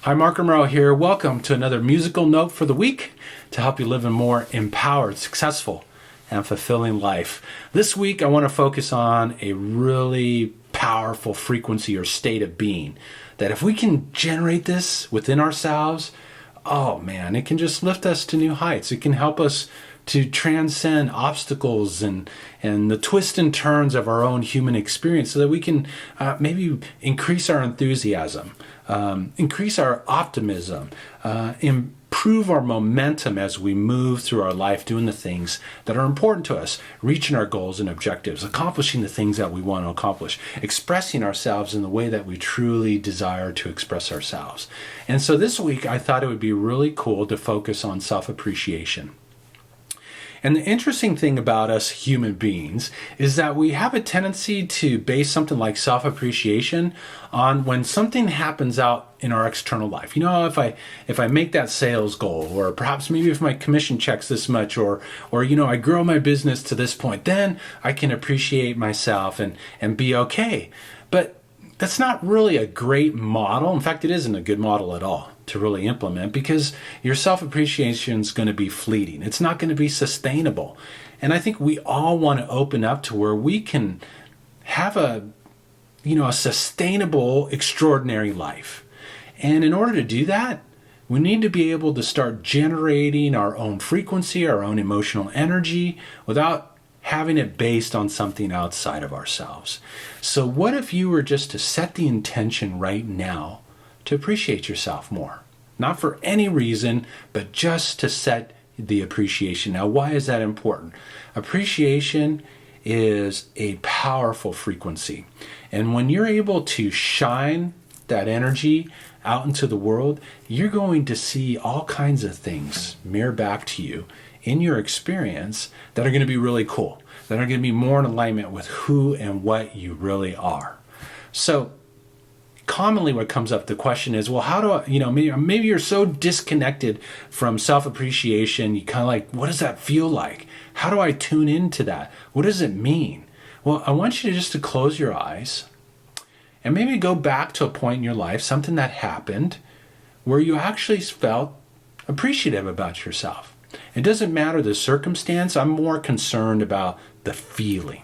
Hi, Mark Romero here. Welcome to another musical note for the week to help you live a more empowered, successful, and fulfilling life. This week, I want to focus on a really powerful frequency or state of being that if we can generate this within ourselves, oh man, it can just lift us to new heights. It can help us to transcend obstacles and the twists and turns of our own human experience so that we can maybe increase our enthusiasm, increase our optimism, improve our momentum as we move through our life doing the things that are important to us, reaching our goals and objectives, accomplishing the things that we want to accomplish, expressing ourselves in the way that we truly desire to express ourselves. And so this week I thought it would be really cool to focus on self-appreciation. And the interesting thing about us human beings is that we have a tendency to base something like self-appreciation on when something happens out in our external life. You know, if I make that sales goal, or perhaps maybe if my commission checks this much, or you know, I grow my business to this point, then I can appreciate myself and be okay. But that's not really a great model. In fact, it isn't a good model at all to really implement, because your self-appreciation is going to be fleeting. It's not going to be sustainable. And I think we all want to open up to where we can have a sustainable, extraordinary life. And in order to do that, we need to be able to start generating our own frequency, our own emotional energy, without having it based on something outside of ourselves. So what if you were just to set the intention right now to appreciate yourself more? Not for any reason, but just to set the appreciation. Now, why is that important? Appreciation is a powerful frequency. And when you're able to shine that energy out into the world, you're going to see all kinds of things mirror back to you in your experience that are going to be really cool, that are going to be more in alignment with who and what you really are. So commonly what comes up, the question is, well, how do I, maybe you're so disconnected from self-appreciation, you kind of like, what does that feel like? How do I tune into that? What does it mean? Well, I want you to close your eyes and maybe go back to a point in your life, something that happened where you actually felt appreciative about yourself. It doesn't matter the circumstance. I'm more concerned about the feeling.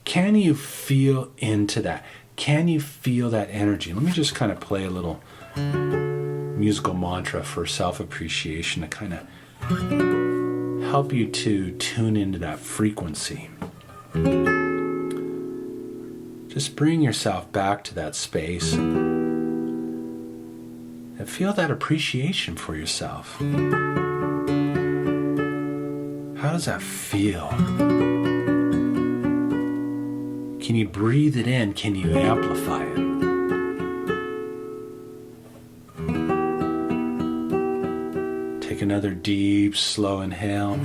Can you feel into that? Can you feel that energy? Let me just kind of play a little musical mantra for self-appreciation to kind of help you to tune into that frequency. Just bring yourself back to that space and feel that appreciation for yourself. How does that feel? Can you breathe it in? Can you amplify it? Take another deep, slow inhale.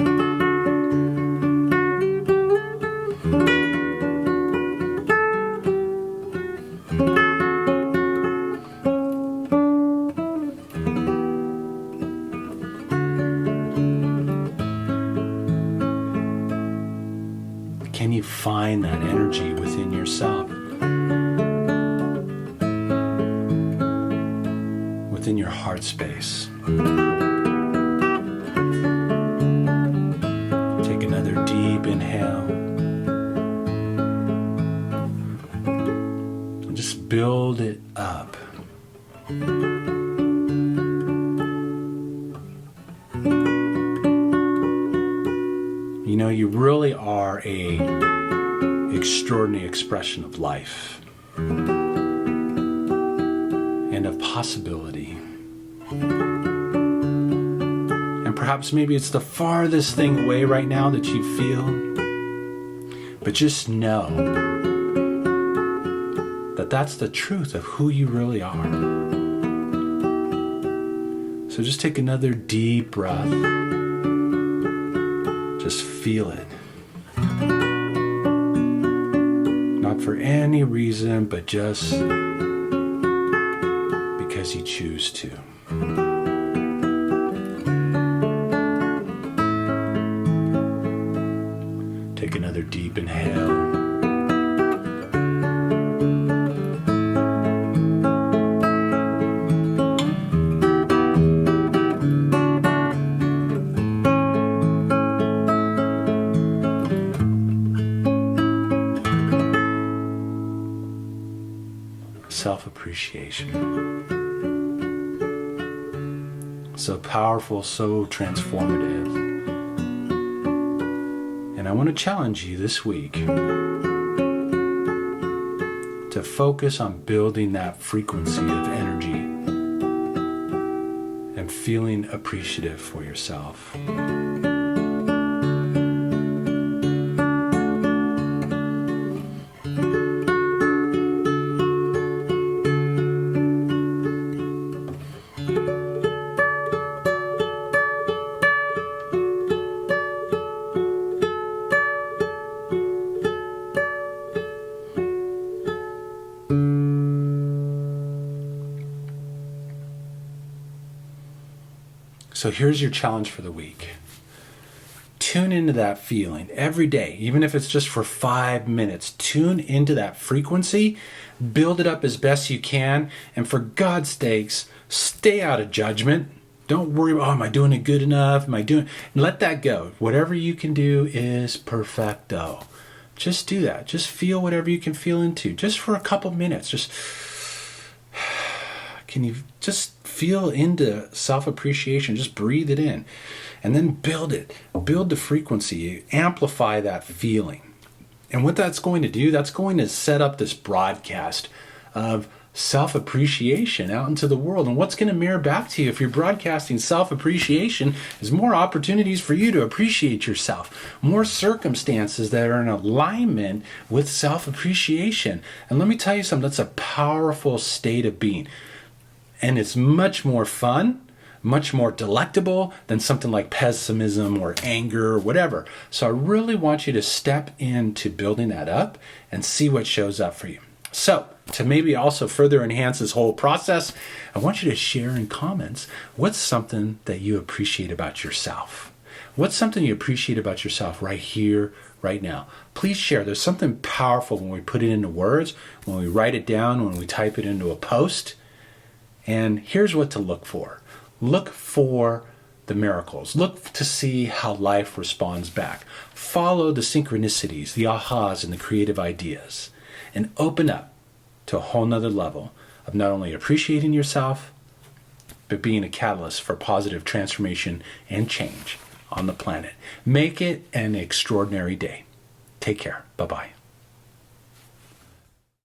Can you find that energy within yourself? Within your heart space. Take another deep inhale. And just build it up. You know, you really are an extraordinary expression of life and of possibility. And perhaps maybe it's the farthest thing away right now that you feel, but just know that that's the truth of who you really are. So just take another deep breath. Just feel it. Not for any reason, but just because you choose to. Take another deep inhale. self-appreciation. So powerful, so transformative. And I want to challenge you this week to focus on building that frequency of energy and feeling appreciative for yourself. So here's your challenge for the week. Tune into that feeling every day, even if it's just for 5 minutes. Tune into that frequency, build it up as best you can, and for God's sakes, stay out of judgment. Don't worry about, am I doing it good enough? Let that go. Whatever you can do is perfecto. Just do that. Just feel whatever you can feel into, just for a couple minutes. Can you just feel into self-appreciation? Just breathe it in and then build it. Build the frequency, amplify that feeling. And what that's going to do, that's going to set up this broadcast of self-appreciation out into the world. And what's going to mirror back to you if you're broadcasting self-appreciation is more opportunities for you to appreciate yourself, more circumstances that are in alignment with self-appreciation. And let me tell you something, that's a powerful state of being. And it's much more fun, much more delectable than something like pessimism or anger or whatever. So I really want you to step into building that up and see what shows up for you. So to maybe also further enhance this whole process, I want you to share in comments what's something that you appreciate about yourself. What's something you appreciate about yourself right here, right now? Please share. There's something powerful when we put it into words, when we write it down, when we type it into a post. And here's what to look for. Look for the miracles. Look to see how life responds back. Follow the synchronicities, the ahas, and the creative ideas. And open up to a whole nother level of not only appreciating yourself, but being a catalyst for positive transformation and change on the planet. Make it an extraordinary day. Take care. Bye-bye.